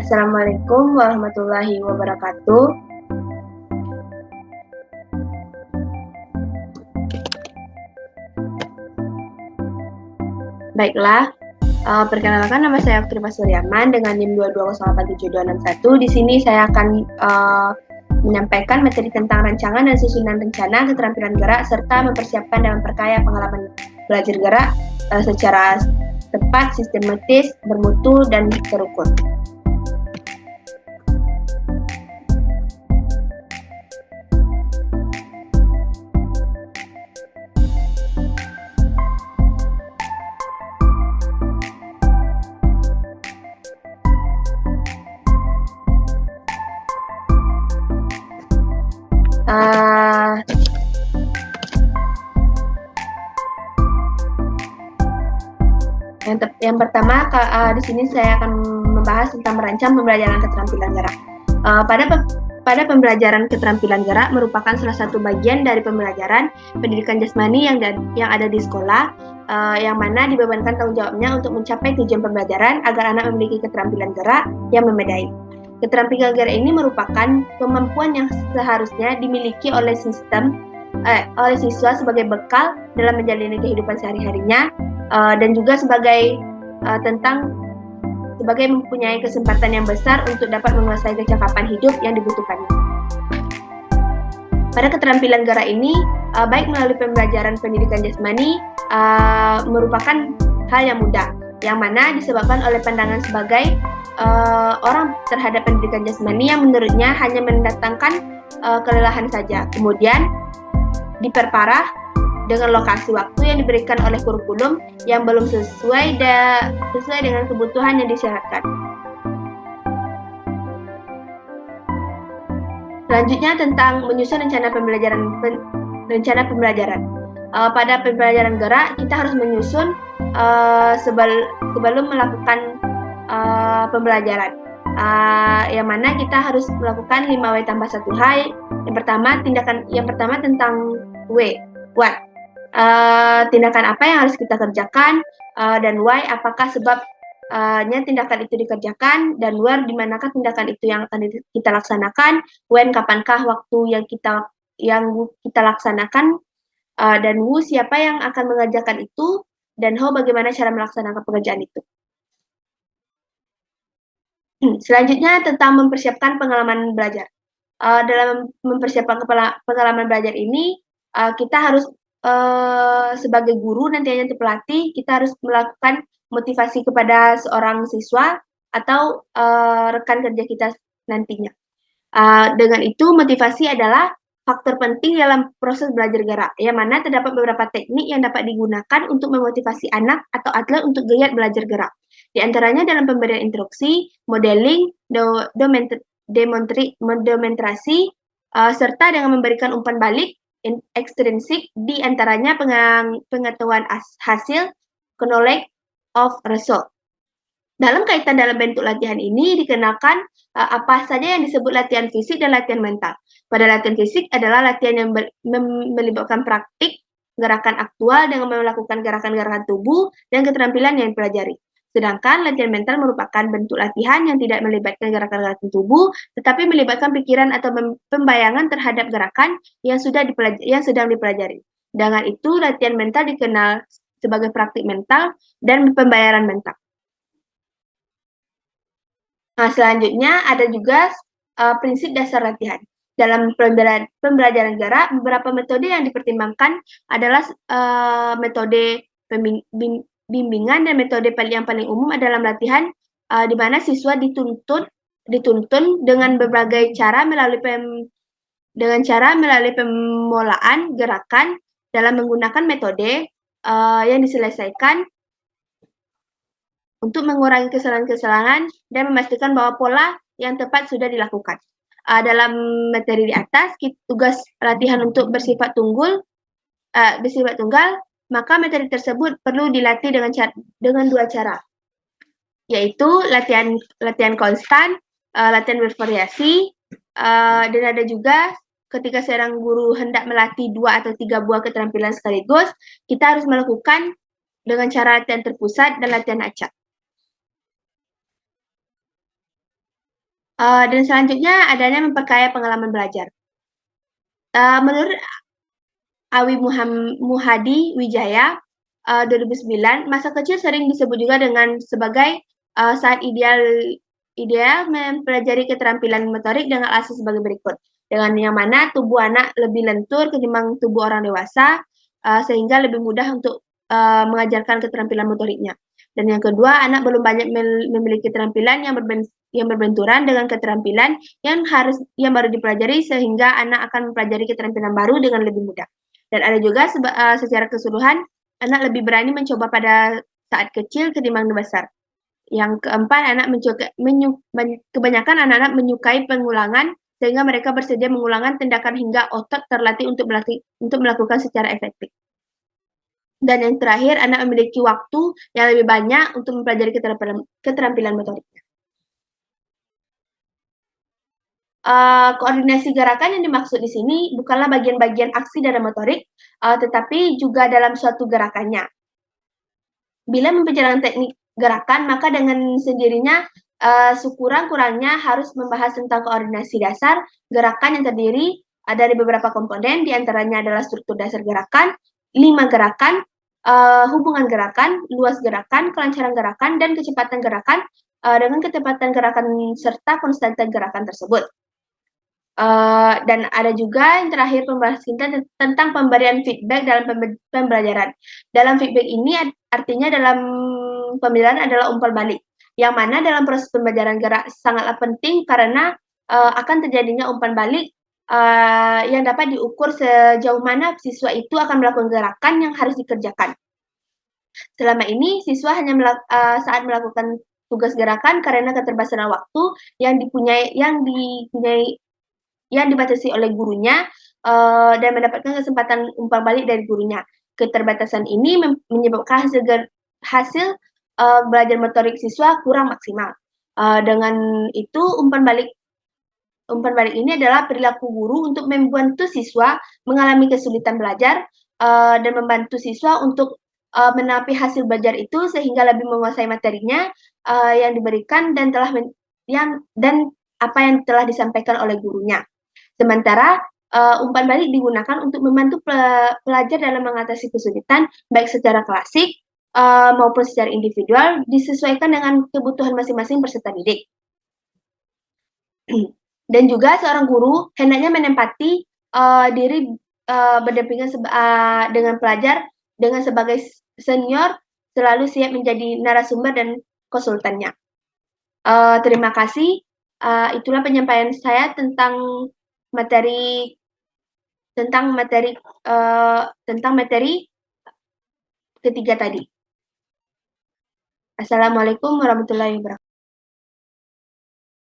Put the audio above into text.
Assalamualaikum warahmatullahi wabarakatuh. Baiklah, perkenalkan nama saya Oktripa Suryaman dengan NIM 220876261. Di sini saya akan menyampaikan materi tentang rancangan dan susunan rencana keterampilan gerak serta mempersiapkan dan memperkaya pengalaman belajar gerak secara tepat, sistematis, bermutu, dan terukur. Yang pertama, di sini saya akan membahas tentang merancang pembelajaran keterampilan gerak. Pada pembelajaran keterampilan gerak merupakan salah satu bagian dari pembelajaran pendidikan jasmani yang ada di sekolah, yang mana dibebankan tanggung jawabnya untuk mencapai tujuan pembelajaran agar anak memiliki keterampilan gerak yang memadai. Keterampilan gerak ini merupakan kemampuan yang seharusnya dimiliki oleh siswa sebagai bekal dalam menjalani kehidupan sehari-harinya, dan juga sebagai mempunyai kesempatan yang besar untuk dapat menguasai kecakapan hidup yang dibutuhkannya. Pada keterampilan gerak ini, baik melalui pembelajaran pendidikan jasmani, merupakan hal yang mudah, yang mana disebabkan oleh pandangan sebagai orang terhadap pendidikan jasmani yang menurutnya hanya mendatangkan kelelahan saja. Kemudian diperparah dengan lokasi waktu yang diberikan oleh kurikulum yang belum sesuai dengan kebutuhan yang disyaratkan. Selanjutnya tentang menyusun rencana pembelajaran. Pada pembelajaran gerak kita harus menyusun sebelum melakukan pembelajaran. Yang mana kita harus melakukan 5W tambah 1H. Yang pertama tentang W, what. Tindakan apa yang harus kita kerjakan, dan why, apakah sebabnya tindakan itu dikerjakan, dan where, di manakah tindakan itu yang akan kita laksanakan, when, kapankah waktu yang kita laksanakan, dan who, siapa yang akan mengerjakan itu, dan how, bagaimana cara melaksanakan pekerjaan itu. Selanjutnya tentang mempersiapkan pengalaman belajar. Dalam mempersiapkan pengalaman belajar ini, kita harus sebagai guru nantinya untuk pelatih, kita harus melakukan motivasi kepada seorang siswa atau rekan kerja kita nantinya. Dengan itu, motivasi adalah faktor penting dalam proses belajar gerak, yang mana terdapat beberapa teknik yang dapat digunakan untuk memotivasi anak atau atlet untuk giat belajar gerak. Di antaranya dalam pemberian instruksi, modeling, demonstrasi, serta dengan memberikan umpan balik ekstrinsik, di antaranya pengetahuan hasil, knowledge of result. Dalam kaitan dalam bentuk latihan ini dikenalkan apa saja yang disebut latihan fisik dan latihan mental. Pada latihan fisik adalah latihan yang melibatkan praktik gerakan aktual dengan melakukan gerakan-gerakan tubuh dan keterampilan yang dipelajari. Sedangkan latihan mental merupakan bentuk latihan yang tidak melibatkan gerakan-gerakan tubuh, tetapi melibatkan pikiran atau pembayangan terhadap gerakan yang sedang dipelajari. Dengan itu, latihan mental dikenal sebagai praktik mental dan pembayaran mental. Selanjutnya ada juga prinsip dasar latihan. Dalam pembelajaran gerak, beberapa metode yang dipertimbangkan adalah metode bimbingan dan metode yang paling umum dalam latihan, di mana siswa dituntun dengan berbagai cara melalui pemolaan gerakan dalam menggunakan metode yang diselesaikan untuk mengurangi kesalahan-kesalahan dan memastikan bahwa pola yang tepat sudah dilakukan. Dalam materi di atas, tugas latihan untuk bersifat tunggal, maka materi tersebut perlu dilatih dengan dua cara, yaitu latihan konstan, latihan bervariasi, dan ada juga ketika seorang guru hendak melatih 2 atau 3 buah keterampilan sekaligus, kita harus melakukan dengan cara latihan terpusat dan latihan acak. Dan selanjutnya adanya memperkaya pengalaman belajar. Menurut Awi Muhadi Wijaya 2009, masa kecil sering disebut juga dengan sebagai saat ideal mempelajari keterampilan motorik dengan alasan sebagai berikut. Dengan yang mana tubuh anak lebih lentur ketimbang tubuh orang dewasa, sehingga lebih mudah untuk mengajarkan keterampilan motoriknya. Dan yang kedua, anak belum banyak memiliki keterampilan yang berbenturan dengan keterampilan yang baru dipelajari, sehingga anak akan mempelajari keterampilan baru dengan lebih mudah. Dan ada juga secara keseluruhan, anak lebih berani mencoba pada saat kecil ketimbang besar. Yang keempat, kebanyakan anak-anak menyukai pengulangan, sehingga mereka bersedia mengulangkan tindakan hingga otot terlatih untuk melakukan secara efektif. Dan yang terakhir, anak memiliki waktu yang lebih banyak untuk mempelajari keterampilan motoriknya. Koordinasi gerakan yang dimaksud di sini bukanlah bagian-bagian aksi dalam motorik, tetapi juga dalam suatu gerakannya. Bila memperjalankan teknik gerakan, maka dengan sendirinya sekurang-kurangnya harus membahas tentang koordinasi dasar gerakan yang terdiri dari beberapa komponen, diantaranya adalah struktur dasar gerakan, 5 gerakan, hubungan gerakan, luas gerakan, kelancaran gerakan, dan kecepatan gerakan dengan kecepatan gerakan serta konstanta gerakan tersebut. Dan ada juga yang terakhir pembahasan kita tentang pemberian feedback dalam pembelajaran. Dalam feedback ini artinya dalam pembelajaran adalah umpan balik, yang mana dalam proses pembelajaran gerak sangatlah penting karena akan terjadinya umpan balik yang dapat diukur sejauh mana siswa itu akan melakukan gerakan yang harus dikerjakan. Selama ini siswa hanya saat melakukan tugas gerakan karena keterbatasan waktu yang dibatasi oleh gurunya dan mendapatkan kesempatan umpan balik dari gurunya. Keterbatasan ini menyebabkan hasil belajar motorik siswa kurang maksimal. Dengan itu umpan balik ini adalah perilaku guru untuk membantu siswa mengalami kesulitan belajar dan membantu siswa untuk menapi hasil belajar itu sehingga lebih menguasai materinya yang diberikan dan apa yang telah disampaikan oleh gurunya. Sementara umpan balik digunakan untuk membantu pelajar dalam mengatasi kesulitan baik secara klasik maupun secara individual, disesuaikan dengan kebutuhan masing-masing peserta didik. Dan juga seorang guru hendaknya menempati diri berdampingan dengan pelajar dengan sebagai senior, selalu siap menjadi narasumber dan konsultannya. Terima kasih. Itulah penyampaian saya tentang materi ketiga tadi. Assalamualaikum warahmatullahi wabarakatuh.